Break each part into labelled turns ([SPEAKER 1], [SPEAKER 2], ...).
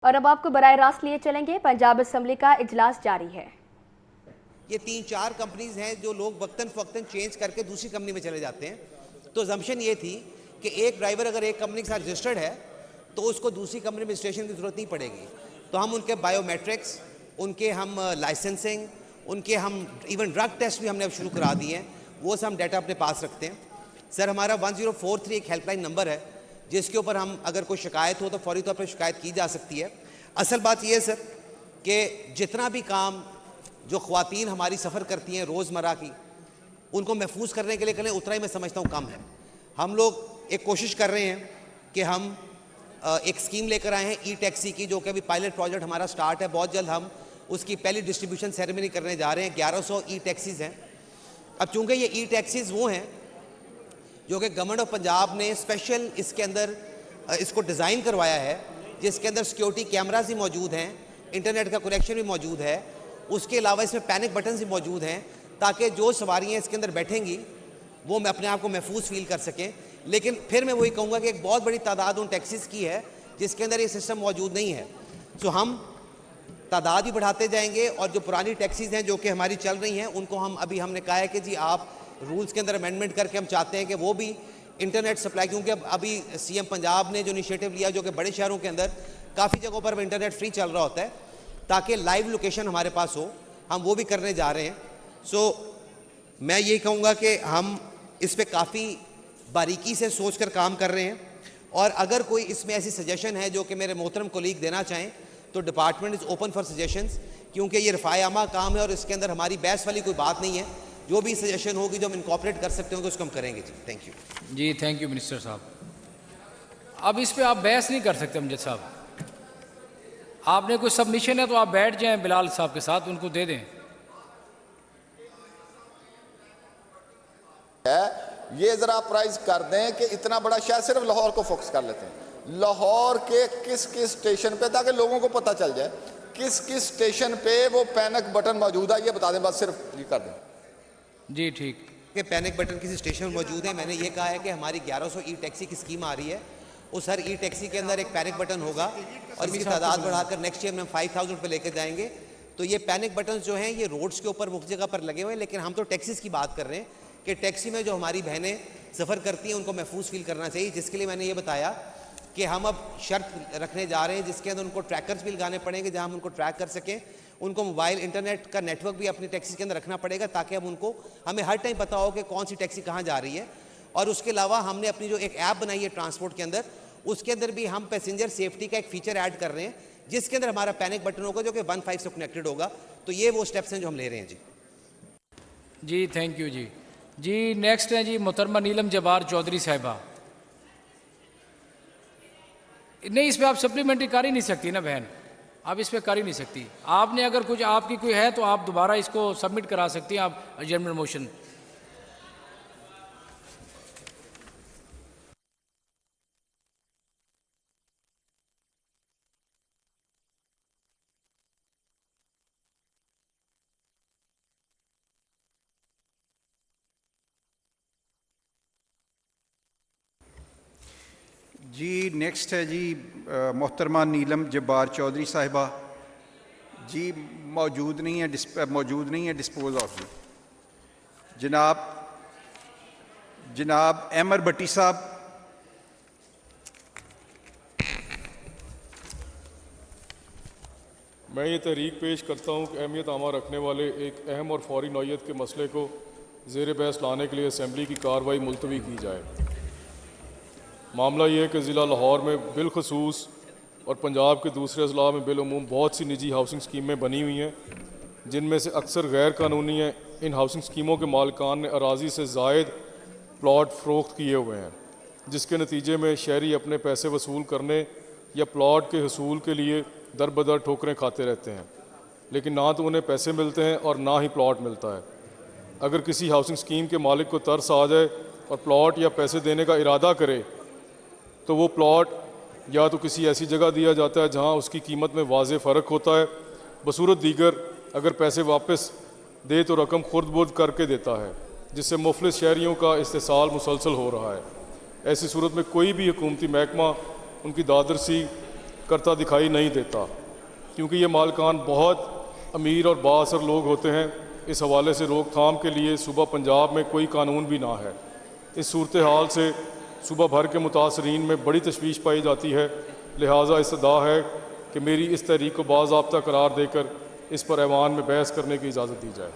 [SPEAKER 1] اور اب آپ کو براہ راست لیے چلیں گے پنجاب اسمبلی کا اجلاس جاری ہے۔
[SPEAKER 2] یہ 3-4 کمپنیز ہیں جو لوگ وقتاً فوقتاً چینج کر کے دوسری کمپنی میں چلے جاتے ہیں۔ تو زمشن یہ تھی کہ ایک ڈرائیور اگر ایک کمپنی کے ساتھ رجسٹرڈ ہے تو اس کو دوسری کمپنی میں رجسٹریشن کی ضرورت نہیں پڑے گی۔ تو ہم ان کے بائیو میٹرکس، ان کے ہم لائسنسنگ، ان کے ہم ایون ڈرگ ٹیسٹ بھی ہم نے اب شروع کرا دیے ہیں، وہ سب ہم ڈیٹا اپنے پاس رکھتے ہیں۔ سر ہمارا 1043 ایک ہیلپ لائن نمبر ہے جس کے اوپر ہم اگر کوئی شکایت ہو تو فوری طور پر شکایت کی جا سکتی ہے۔ اصل بات یہ ہے سر کہ جتنا بھی کام جو خواتین ہماری سفر کرتی ہیں روزمرہ کی، ان کو محفوظ کرنے کے لیے کریں، اتنا ہی میں سمجھتا ہوں کم ہے۔ ہم لوگ ایک کوشش کر رہے ہیں کہ ہم ایک اسکیم لے کر آئے ہیں ای ٹیکسی کی، جو کہ ابھی پائلٹ پروجیکٹ ہمارا سٹارٹ ہے، بہت جلد ہم اس کی پہلی ڈسٹریبیوشن سیریمنی کرنے جا رہے ہیں۔ 1100 ای ٹیکسیز ہیں۔ اب چونکہ یہ ای ٹیکسیز وہ ہیں جو کہ گورنمنٹ آف پنجاب نے اسپیشل اس کے اندر اس کو ڈیزائن کروایا ہے، جس کے اندر سیکیورٹی کیمراز بھی موجود ہیں، انٹرنیٹ کا کنیکشن بھی موجود ہے، اس کے علاوہ اس میں پینک بٹنز بھی موجود ہیں تاکہ جو سواریاں اس کے اندر بیٹھیں گی وہ اپنے آپ کو محفوظ فیل کر سکیں۔ لیکن پھر میں وہی کہوں گا کہ ایک بہت بڑی تعداد ان ٹیکسیز کی ہے جس کے اندر یہ سسٹم موجود نہیں ہے۔ سو ہم تعداد بھی بڑھاتے جائیں گے، اور جو پرانی ٹیکسیز ہیں جو کہ ہماری چل رہی ہیں ان کو ہم نے کہا ہے کہ جی آپ رولز کے اندر امینڈمنٹ کر کے ہم چاہتے ہیں کہ وہ بھی انٹرنیٹ سپلائی، کیونکہ ابھی سی ایم پنجاب نے جو انیشیٹو لیا جو کہ بڑے شہروں کے اندر کافی جگہوں پر انٹرنیٹ فری چل رہا ہوتا ہے، تاکہ لائیو لوکیشن ہمارے پاس ہو، ہم وہ بھی کرنے جا رہے ہیں۔ سو میں یہی کہوں گا کہ ہم اس پہ کافی باریکی سے سوچ کر کام کر رہے ہیں، اور اگر کوئی اس میں ایسی سجیشن ہے جو کہ میرے محترم کولیگ دینا چاہیں تو department is open for suggestions, کیونکہ یہ رفاع عامہ کام ہے اور اس کے اندر ہماری بحث والی کوئی بات نہیں ہے۔ جو بھی سجیشن ہوگی جو ہم انکارپوریٹ کر سکتے ہوں گے اس کو ہم کریں گے۔ جی تھینک یو۔
[SPEAKER 3] جی تھینک یو منسٹر صاحب۔ اب اس پہ آپ بحث نہیں کر سکتے امجد صاحب، آپ نے کوئی سبمیشن ہے تو آپ بیٹھ جائیں بلال صاحب کے ساتھ، ان کو دے دیں۔
[SPEAKER 4] یہ ذرا پرائز کر دیں کہ اتنا بڑا شہر صرف لاہور کو فوکس کر لیتے ہیں، لاہور کے کس کس اسٹیشن پہ، تاکہ لوگوں کو پتہ چل جائے کس کس اسٹیشن پہ وہ پینک بٹن موجود ہے، یہ بتا دیں، بس صرف یہ کر دیں۔
[SPEAKER 3] جی ٹھیک۔
[SPEAKER 2] کہ پینک بٹن کسی اسٹیشن میں موجود ہے، میں نے یہ کہا ہے کہ ہماری 1100 ای ٹیکسی کی اسکیم آ رہی ہے، اس ہر ای ٹیکسی کے اندر ایک پینک بٹن ہوگا، اور اس کی تعداد بڑھا کر نیکسٹ ایئر میں ہم 5000 پہ لے کے جائیں گے۔ تو یہ پینک بٹنز جو ہیں یہ روڈز کے اوپر مختلف جگہ پر لگے ہوئے ہیں، لیکن ہم تو ٹیکسیز کی بات کر رہے ہیں کہ ٹیکسی میں جو ہماری بہنیں سفر کرتی ہیں ان کو محفوظ فیل کرنا چاہیے، جس کے لیے میں نے یہ بتایا کہ ہم اب شرط رکھنے جا رہے ہیں جس کے اندر ان کو ٹریکرز بھی لگانے پڑیں گے جہاں ہم ان کو ٹریک کر سکیں، ان کو موبائل انٹرنیٹ کا نیٹ ورک بھی اپنی ٹیکسی کے اندر رکھنا پڑے گا تاکہ ہمیں ہر ٹائم پتہ ہو کہ کون سی ٹیکسی کہاں جا رہی ہے۔ اور اس کے علاوہ ہم نے اپنی جو ایک ایپ بنائی ہے ٹرانسپورٹ کے اندر، اس کے اندر بھی ہم پیسنجر سیفٹی کا ایک فیچر ایڈ کر رہے ہیں جس کے اندر ہمارا پینک بٹن ہوگا جو کہ 15 سے کنیکٹڈ ہوگا۔ تو یہ وہ سٹیپس ہیں جو ہم لے رہے ہیں۔ جی
[SPEAKER 3] جی تھینک یو۔ جی نیکسٹ ہیں جی محترمہ نیلم جبار چودھری صاحبہ۔ نہیں، اس پہ آپ سپلیمنٹری کر ہی نہیں سکتی نا بہن، آپ اس پہ کر ہی نہیں سکتی۔ آپ نے اگر کچھ آپ کی کوئی ہے تو آپ دوبارہ اس کو سبمٹ کرا سکتی ہیں، آپ ایڈجرنمنٹ موشن۔
[SPEAKER 5] جی نیکسٹ ہے جی محترمہ نیلم جبار چودھری صاحبہ۔ جی موجود نہیں ہے ڈسپوز آف۔ جی جناب احمر بٹی صاحب۔
[SPEAKER 6] میں یہ تحریک پیش کرتا ہوں کہ اہمیت عامہ رکھنے والے ایک اہم اور فوری نوعیت کے مسئلے کو زیر بحث لانے کے لیے اسمبلی کی کارروائی ملتوی کی جائے۔ معاملہ یہ ہے کہ ضلع لاہور میں بالخصوص اور پنجاب کے دوسرے اضلاع میں بالعموم بہت سی نجی ہاؤسنگ اسکیمیں بنی ہوئی ہیں جن میں سے اکثر غیر قانونی ہیں۔ ان ہاؤسنگ اسکیموں کے مالکان نے اراضی سے زائد پلاٹ فروخت کیے ہوئے ہیں، جس کے نتیجے میں شہری اپنے پیسے وصول کرنے یا پلاٹ کے حصول کے لیے در بدر ٹھوکریں کھاتے رہتے ہیں، لیکن نہ تو انہیں پیسے ملتے ہیں اور نہ ہی پلاٹ ملتا ہے۔ اگر کسی ہاؤسنگ اسکیم کے مالک کو ترس آ جائے اور پلاٹ یا پیسے دینے کا ارادہ کرے تو وہ پلاٹ یا تو کسی ایسی جگہ دیا جاتا ہے جہاں اس کی قیمت میں واضح فرق ہوتا ہے، بصورت دیگر اگر پیسے واپس دے تو رقم خرد برد کر کے دیتا ہے، جس سے مفلس شہریوں کا استحصال مسلسل ہو رہا ہے۔ ایسی صورت میں کوئی بھی حکومتی محکمہ ان کی دادرسی करता दिखाई नहीं देता, क्योंकि ये मालकान बहुत अमीर और बाअसर लोग होते हैं। इस हवाले से रोकथाम के लिए सूबा पंजाब में कोई कानून भी ना है। इस सूरत हाल से सूबा भर के मुतासरीन में बड़ी तशवीश पाई जाती है। लिहाजा इस्तदा है कि मेरी इस तहरीक को बाज़ाब्ता करार देकर इस पर ऐवान में बहस करने की इजाज़त दी जाए।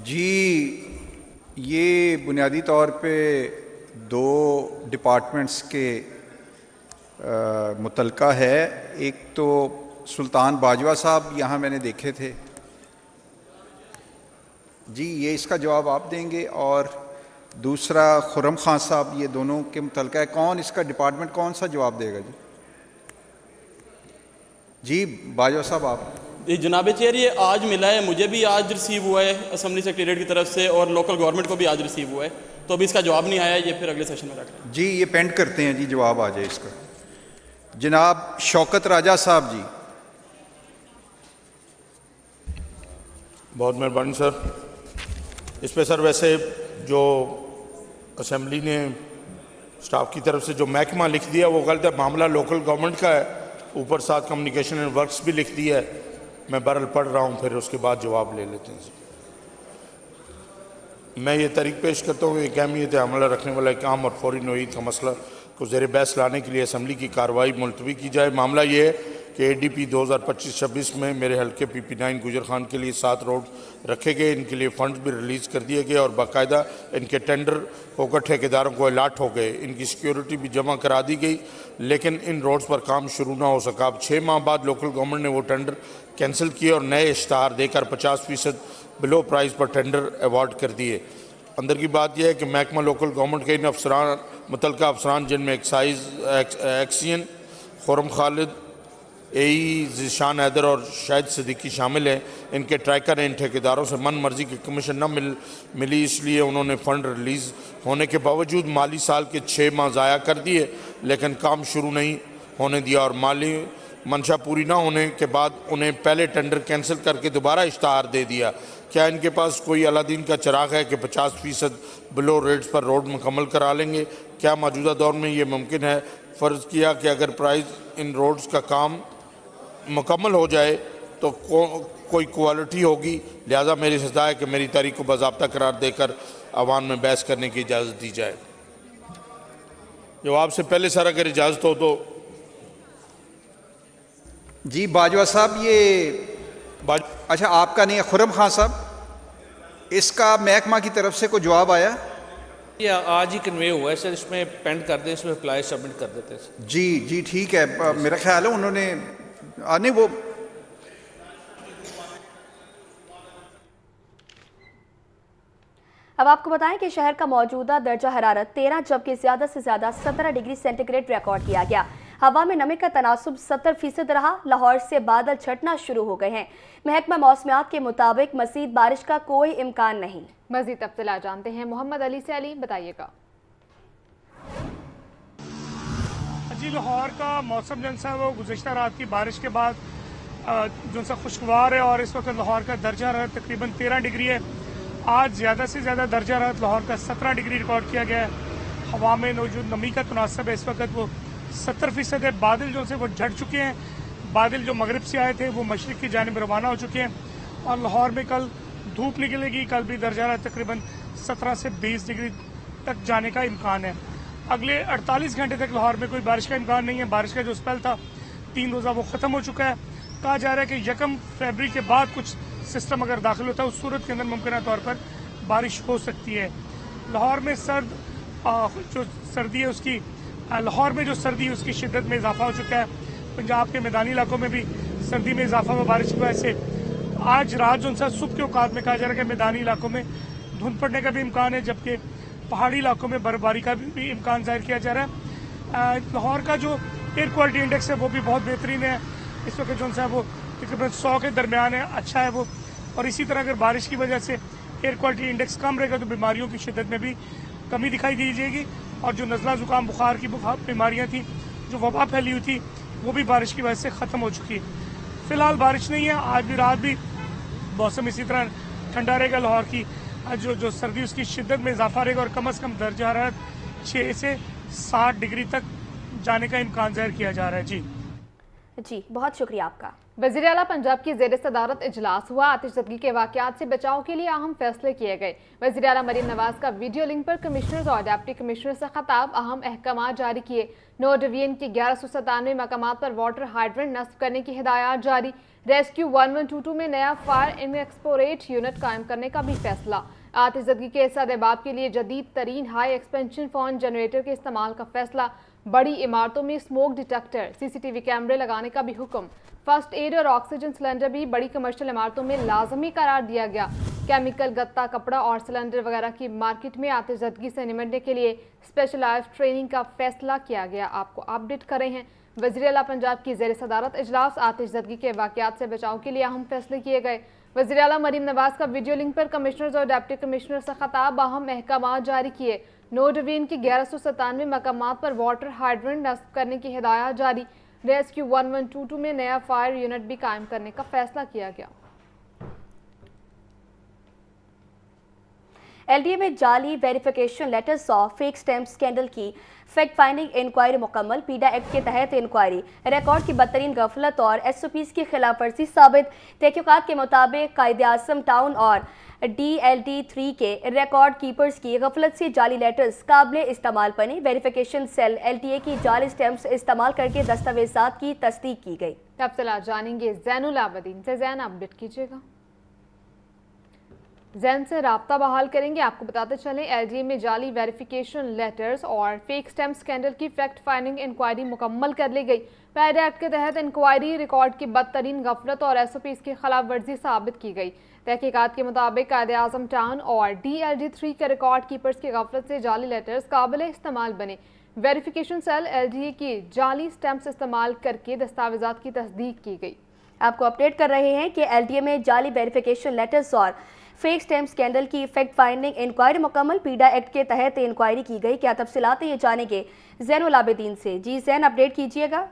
[SPEAKER 5] जी, ये बुनियादी तौर पे दो डिपार्टमेंट्स के मुतलका है। एक तो सुल्तान बाजवा साहब यहाँ मैंने देखे थे जी, ये इसका जवाब आप देंगे, और दूसरा खुर्रम खान साहब, ये दोनों के मुतलका है। कौन इसका डिपार्टमेंट कौन सा जवाब देगा जी? जी बाजवा साहब आप।
[SPEAKER 7] जनाब चेयर, ये आज मिला है, मुझे भी आज रिसीव हुआ है असम्बली सेक्रेटरीट की तरफ से, और लोकल गवर्नमेंट को भी आज रिसीव हुआ है, तो अभी इसका जवाब नहीं आया, ये फिर अगले सेशन में रख लें।
[SPEAKER 5] जी ये पेंड करते हैं जी, जवाब आ जाए इसका। जनाब शौकत राजा साहब जी।
[SPEAKER 8] बहुत मेहरबानी सर। इस पे सर वैसे जो असम्बली ने स्टाफ की तरफ से जो महकमा लिख दिया वो गलत है, मामला लोकल गवर्नमेंट का है, ऊपर साथ कम्युनिकेशन एंड वर्क्स भी लिख दिया है। मैं बहरहाल पढ़ रहा हूँ, फिर उसके बाद जवाब ले लेते हैं। मैं ये तरीक़ पेश करता हूँ कि अहमियत अमला रखने वाला एक आम और फौरी नोईद का मसला को ज़ेर बहस लाने के लिए असम्बली की कार्रवाई मुलतवी की जाए। मामला ये है कि ADP 2025-26 में मेरे हल्के PP9 गुजर खान के लिए 7 रोड रखे गए। इनके लिए फ़ंड्स भी रिलीज़ कर दिए गए और बाकायदा इनके टेंडर होकर ठेकेदारों को अलाट हो गए। इनकी सिक्योरिटी भी जमा करा दी गई, लेकिन इन रोड्स पर काम शुरू ना हो सका। अब 6 माह बाद लोकल गवर्नमेंट ने वो टेंडर कैंसिल किए और नए इश्तहार देकर 50% बिलो प्राइस पर टेंडर अवार्ड कर दिए। अंदर की बात यह है कि महकमा लोकल गवर्नमेंट के इन अफसरान मुतलका अफसरान, जिनमें एक्सियन, खुर्रम खालिद, AE ज़ीशान हैदर और शाहिद सिद्दीकी शामिल हैं, इनके ट्रैकर ने इन ठेकेदारों से मन मर्जी की कमीशन न मिली, इसलिए उन्होंने फ़ंड रिलीज़ होने के बावजूद माली साल के 6 माह ज़ाया कर दिए, लेकिन काम शुरू नहीं होने दिया और माली मंशा पूरी ना होने के बाद उन्हें पहले टेंडर कैंसिल करके दोबारा इश्तहार दे दिया। क्या इनके पास कोई अलादीन का चिराग है कि 50% बिलो रेट्स पर रोड मुकम्मल करा लेंगे? क्या मौजूदा दौर में ये मुमकिन है? फ़र्ज़ किया कि अगर प्राइस इन रोड्स का काम मुकम्मल हो जाए तो कोई क्वालिटी होगी। लिहाजा मेरी सजा है कि मेरी तारीख को बाज़ाब्ता करार देकर अवान में बहस करने की इजाज़त दी जाए। जवाब से पहले सर अगर इजाज़त हो तो।
[SPEAKER 5] जी बाजवा साहब, ये अच्छा आपका नहीं है, खुर्रम खान साहब, इसका महकमा की तरफ से कोई जवाब आया?
[SPEAKER 9] ये आज ही कन्वे हुआ है सर, इसमें पेंड कर दें, इसमें अप्लाई सबमिट कर देते हैं।
[SPEAKER 5] जी ठीक है, मेरा ख्याल है उन्होंने नहीं वो
[SPEAKER 1] अब आपको बताएं कि शहर का मौजूदा दर्जा हरारत 13 जबकि ज़्यादा से ज़्यादा 17 डिग्री सेंटीग्रेड रिकॉर्ड किया गया। हवा में नमी का तनासुब 70% रहा। लाहौर से बादल छटना शुरू हो गए हैं। महकमा मौसमियात के मुताबिक मज़ीद बारिश का कोई इम्कान नहीं।
[SPEAKER 10] मज़ीद तफसीलात जानते हैं मोहम्मद अली से। अली बताइएगा।
[SPEAKER 11] जी लाहौर का मौसम जो है वो गुज़श्ता रात की बारिश के बाद जो सा खुशगवार है और इस वक्त लाहौर का दर्जा हरारत तकरीबन 13 डिग्री है। आज ज़्यादा से ज़्यादा दर्जा हरारत लाहौर का 17 डिग्री रिकॉर्ड किया गया है। हवा में जो नमी का तनासब है इस वक्त वो 70% है। बादल जो से वो झड़ चुके हैं। बादल जो मगरिब से आए थे वो मशरिक़ की जानिब रवाना हो चुके हैं और लाहौर में कल धूप निकलेगी। कल भी दर्जा हरारत तकरीबन 17 से 20 डिग्री तक जाने का इम्कान है। अगले 48 घंटे तक लाहौर में कोई बारिश का इम्कान नहीं है। बारिश का जो स्पेल था 3 रोज़ा वो ख़त्म हो चुका है। कहा जा रहा है कि 1 फरवरी के बाद कुछ सिस्टम अगर दाखिल होता है उस सूरत के अंदर मुमकिन तौर पर बारिश हो सकती है। लाहौर में जो सर्दी है उसकी लाहौर में जो सर्दी है उसकी शिद्दत में इजाफा हो चुका है। पंजाब के मैदानी इलाकों में भी सर्दी में इजाफा हुआ बारिश की वजह से। आज रात जो सा सुबह के औकात में कहा जा रहा है कि मैदानी इलाकों में धुंध पड़ने का भी इम्कान है, जबकि पहाड़ी इलाकों में बर्फबारी का भी इम्कान जाहिर किया जा रहा है। लाहौर का जो एयर क्वालिटी इंडेक्स है वो भी बहुत बेहतरीन है। इस वक्त जो सा वो तकरीबन 100 के दरमियान है, अच्छा है वो। और इसी तरह अगर बारिश की वजह से एयर क्वालिटी इंडेक्स कम रहेगा तो बीमारियों की शिद्दत में भी कमी दिखाई दी जाएगी और जो नज़ला ज़ुकाम बुखार की बीमारियाँ थी, जो वबा फैली हुई थी, वो भी बारिश की वजह से ख़त्म हो चुकी है। फ़िलहाल बारिश नहीं है। आज भी रात भी मौसम इसी तरह ठंडा रहेगा। लाहौर की जो सर्दी उसकी शिद्दत में इजाफा रहेगा और कम से कम दर्जा हरारत 6 से 7 डिग्री तक जाने का इम्कान ज़ाहिर किया जा रहा है।
[SPEAKER 1] जी बहुत शुक्रिया आपका।
[SPEAKER 10] वज़ीर आला पंजाब की ज़ेर सदारत इजलास हुआ। आतिशज़दगी के वाक़यात से बचाव के लिए अहम फैसले किए गए। वज़ीर आला मरीम नवाज का वीडियो लिंक पर कमिश्नर्स और डिप्टी कमिश्नर से खिताब, अहम अहकाम जारी किए। 9 डिवीजन के 1197 मकामात पर वाटर हाइड्रेंट नस्ब करने की हिदायत जारी। रेस्क्यू 1122 में नया फायर इंस्पेक्टोरेट यूनिट कायम करने का भी फैसला। आतिशज़दगी के सदबाब के लिए जदीद तरीन हाई एक्सपेंशन फोन जनरेटर के इस्तेमाल का फैसला। बड़ी इमारतों में स्मोक डिटेक्टर, CCTV कैमरे लगाने का भी हुक्म। फर्स्ट एड और ऑक्सीजन सिलेंडर भी बड़ी कमर्शियल इमारतों में लाजमी करार दिया गया। केमिकल, गत्ता, कपड़ा और सिलेंडर वगैरह की मार्केट में आतिशज़दगी से निपटने के लिए स्पेशलाइज्ड ट्रेनिंग का फैसला किया गया। आपको अपडेट कर रहे हैं। वज़ीर आला पंजाब की ज़ेर सदारत इजलास, आतिशज़दगी के वाक़यात से बचाव के लिए अहम फैसले किए गए। वज़ीर आला मरीम नवाज का वीडियो लिंक पर कमिश्नर्स और डिप्टी कमिश्नर से खिताब, अहम अहकाम जारी किए। 9 डिवीजन के 1197 मकामात पर वाटर हाइड्रेंट नस्ब करने की हिदायत जारी। रेस्क्यू 1122 में नया फायर यूनिट भी कायम करने का फैसला किया गया।
[SPEAKER 1] LDA में जाली वेरिफिकेशन लेटर्स और फेक स्टैम्प स्कैंडल की फैक्ट फाइंडिंग इंक्वायरी मुकम्मल। पीडा एक्ट के तहत इंक्वायरी रिकॉर्ड की बदतरीन गफलत और SOPs की खिलाफ वर्जी साबित। तहकीकात के मुताबिक कायदे आज़म टाउन और DLD3 के रिकॉर्ड कीपर्स की गफलत से जाली लेटर्स काबिल इस्तेमाल बने। वेरिफिकेशन सेल LTA की जाली स्टैम्प्स इस्तेमाल करके दस्तावेजात की तस्दीक की गई।
[SPEAKER 10] तफसीलात जानेंगे ज़ैनुल आबदीन से। ज़ैन अपडेट कीजिएगा। ज़ैन से राब्ता बहाल करेंगे। आपको बताते चलें, LDA में जाली वेरिफिकेशन लेटर्स और फेक स्टैम्प स्कैंडल की फैक्ट फाइंडिंग इंक्वायरी मुकम्मल कर ली गई। पैड एक्ट के तहत इंक्वायरी रिकॉर्ड की बदतरीन गफलत और SOPs की खिलाफ वर्जी साबित की गई। तहकीकात के मुताबिक कायदे आज़म टाउन और DLD3 के रिकॉर्ड कीपर्स की गफलत से जाली लेटर्स काबिल इस्तेमाल बने। वेरिफिकेशन सेल LDA की जाली स्टैम्प्स इस्तेमाल करके दस्तावेजात की तस्दीक की गई।
[SPEAKER 1] आपको अपडेट कर रहे हैं कि LDA में जाली वेरिफिकेशन लेटर्स और फेक स्टैम्प स्कैंडल की फैक्ट फाइंडिंग इंक्वायरी मुकम्मल। पीडा एक्ट के तहत इंक्वायरी की गई। क्या तफसीलात ये जानेंगे ज़ैनुल आबदीन से। जी ज़ैन अपडेट कीजिएगा।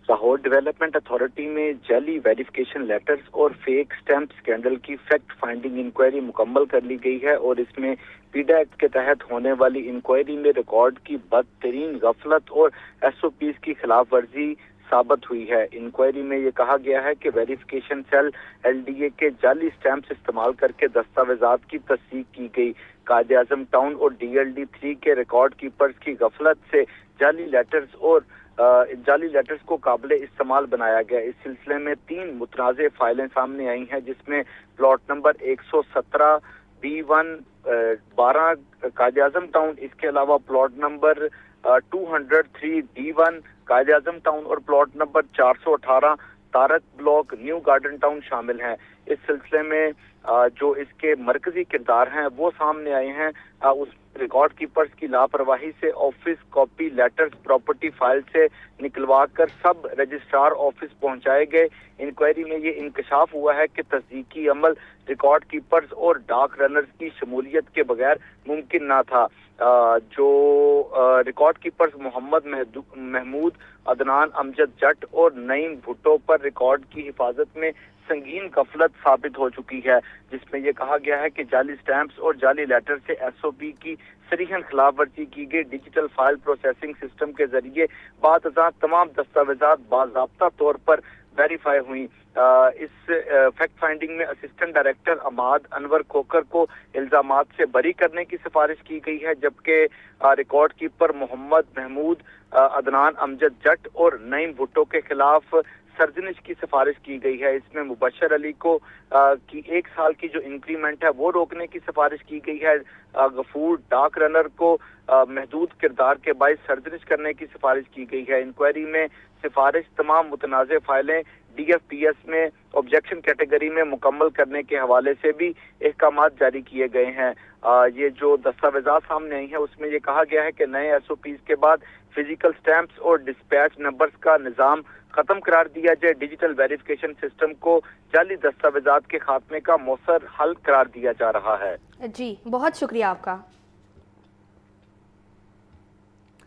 [SPEAKER 12] लाहौर डेवलपमेंट अथॉरिटी में जाली वेरिफिकेशन लेटर्स और फेक स्टैम्प स्कैंडल की फैक्ट फाइंडिंग इंक्वायरी मुकम्मल कर ली गई है और इसमें पीडा एक्ट के तहत होने वाली इंक्वायरी में रिकॉर्ड की बदतरीन गफलत और SOPs की खिलाफ वर्जी साबित हुई है। इंक्वायरी में ये कहा गया है कि वेरिफिकेशन सेल LDA के जाली स्टैम्प्स इस्तेमाल करके दस्तावेजात की तस्दीक की गई। कायदे आज़म टाउन और DLD3 के रिकॉर्ड कीपर्स की गफलत से जाली लेटर्स को काबिल इस्तेमाल बनाया गया। इस सिलसिले में 3 मुतनाज़े फाइलें सामने आई हैं, जिसमें प्लॉट नंबर 117 B1 12 कायदे आज़म टाउन, इसके अलावा plot number 203 D1 Quaid-e Azam town और plot number 418 Tariq block new garden town शामिल हैं। इस सिलसिले में जो इसके मरकजी किरदार हैं वो सामने आए हैं। उस रिकॉर्ड कीपर्स की लापरवाही से office copy letters property file से निकलवा कर सब रजिस्ट्रार ऑफिस पहुंचाए गए। इंक्वायरी में ये इंकशाफ हुआ है कि तस्दीकी अमल रिकॉर्ड कीपर्स और डाक रनर्स की शमूलियत के बगैर मुमकिन ना था। जो रिकॉर्ड कीपर्स मोहम्मद महमूद, अदनान अमजद जट और नईम भुट्टो पर रिकॉर्ड की हिफाजत में संगीन गफलत साबित हो चुकी है, जिसमें यह कहा गया है कि जाली स्टैम्प्स और जाली लेटर से SOP की सरीहन खिलाफ वर्जी की गई। डिजिटल फाइल प्रोसेसिंग सिस्टम के जरिए बाज़ तमाम दस्तावेजात बाज़ाब्ता तौर पर वेरीफाई हुई। इस फैक्ट फाइंडिंग में असिस्टेंट डायरेक्टर अमाद अनवर खोकर को इल्जामात से बरी करने की सिफारिश की गई है, जबकि रिकॉर्ड कीपर मोहम्मद महमूद, अदनान अमजद जट और नईम भुट्टो के खिलाफ सर्जनिश की सिफारिश की गई है। इसमें मुबशर अली को की 1 साल की जो इंक्रीमेंट है वो रोकने की सिफारिश की गई है। गफूर डाक रनर को महदूद किरदार के बाइस सर्जनिश करने की सिफारिश की गई है। इंक्वायरी में सिफारिश तमाम मुतनाज़े फाइलें DFPS में ऑब्जेक्शन कैटेगरी में मुकम्मल करने के हवाले से भी अहकामात जारी किए गए हैं। ये जो दस्तावेजात सामने आई हैं उसमें ये कहा गया है कि नए SOPs के बाद फिजिकल स्टैंप्स और डिस्पैच नंबर्स का निज़ाम खत्म करार दिया जाए। डिजिटल वेरिफिकेशन सिस्टम को जाली दस्तावेजात के खात्मे का मौसर हल करार दिया जा रहा है।
[SPEAKER 1] जी बहुत शुक्रिया आपका।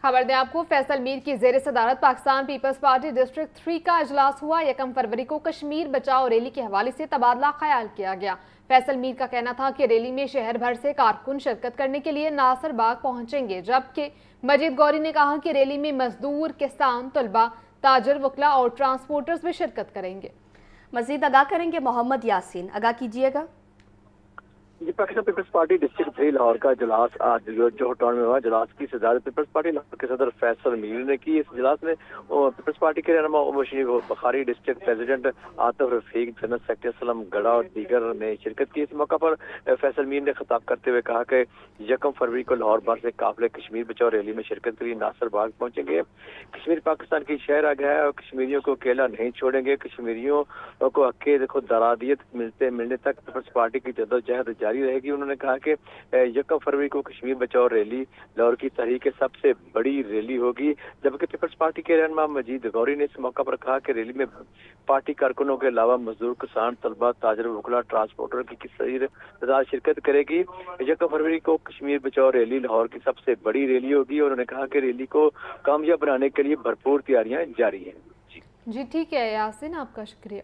[SPEAKER 10] खबर दें आपको, फैसल मीर की ज़ेर सदारत पाकिस्तान पीपल्स पार्टी डिस्ट्रिक्ट 3 का इजलास हुआ। 1 फरवरी को कश्मीर बचाओ रैली के हवाले से तबादला ख्याल किया गया। फैसल मीर का कहना था कि रैली में शहर भर से कारकुन शिरकत करने के लिए नासिर बाग पहुंचेंगे, जबकि मजीद गौरी ने कहा कि रैली में मजदूर, किसान, तलबा, ताजर, वकला और ट्रांसपोर्टर्स भी शिरकत करेंगे।
[SPEAKER 1] मजीद आगाह करेंगे मोहम्मद यासीन, आगाह कीजिएगा।
[SPEAKER 13] जी, Pakistan People's Party district 3 Lahore का इजलास आज जोहर टाउन में हुआ। इजलास की सदारत पीपल्स पार्टी लाहौर के सदर फैसल मीर ने की। इस इजलास में पीपल्स पार्टी के रहनुमा शरीफ बखारी, district president Atif Rafiq, general secretary Aslam गड़ा और दीगर ने शिरकत की। इस मौका पर फैसल मीर ने खिताब करते हुए कहा कि 1 फरवरी को लाहौर बार से काफिले कश्मीर बचाओ रैली में शिरकत के लिए नासिर बाग पहुंचेंगे। कश्मीर पाकिस्तान की शहर आ गया है और कश्मीरियों को अकेला नहीं छोड़ेंगे। कश्मीरियों को हक़ खुद दरादियत मिलने तक पीपल्स पार्टी की जद्दोजहद जारी रहेगी। उन्होंने कहा कि 1 फरवरी को कश्मीर बचाओ रैली लाहौर की तारीख की सबसे बड़ी रैली होगी। जबकि पीपल्स पार्टी के रहनुमा मजीद गौरी ने इस मौका पर कहा कि रैली में पार्टी कारकुनों के अलावा मजदूर, किसान, तलबा, ताजर, वकला, ट्रांसपोर्टर की किसी तादाद शिरकत करेगी। 1 फरवरी को कश्मीर बचाओ रैली लाहौर की सबसे बड़ी रैली होगी। उन्होंने कहा कि रैली को कामयाब बनाने के लिए भरपूर तैयारियां जारी हैं।
[SPEAKER 10] जी ठीक है यासिन, आपका शुक्रिया।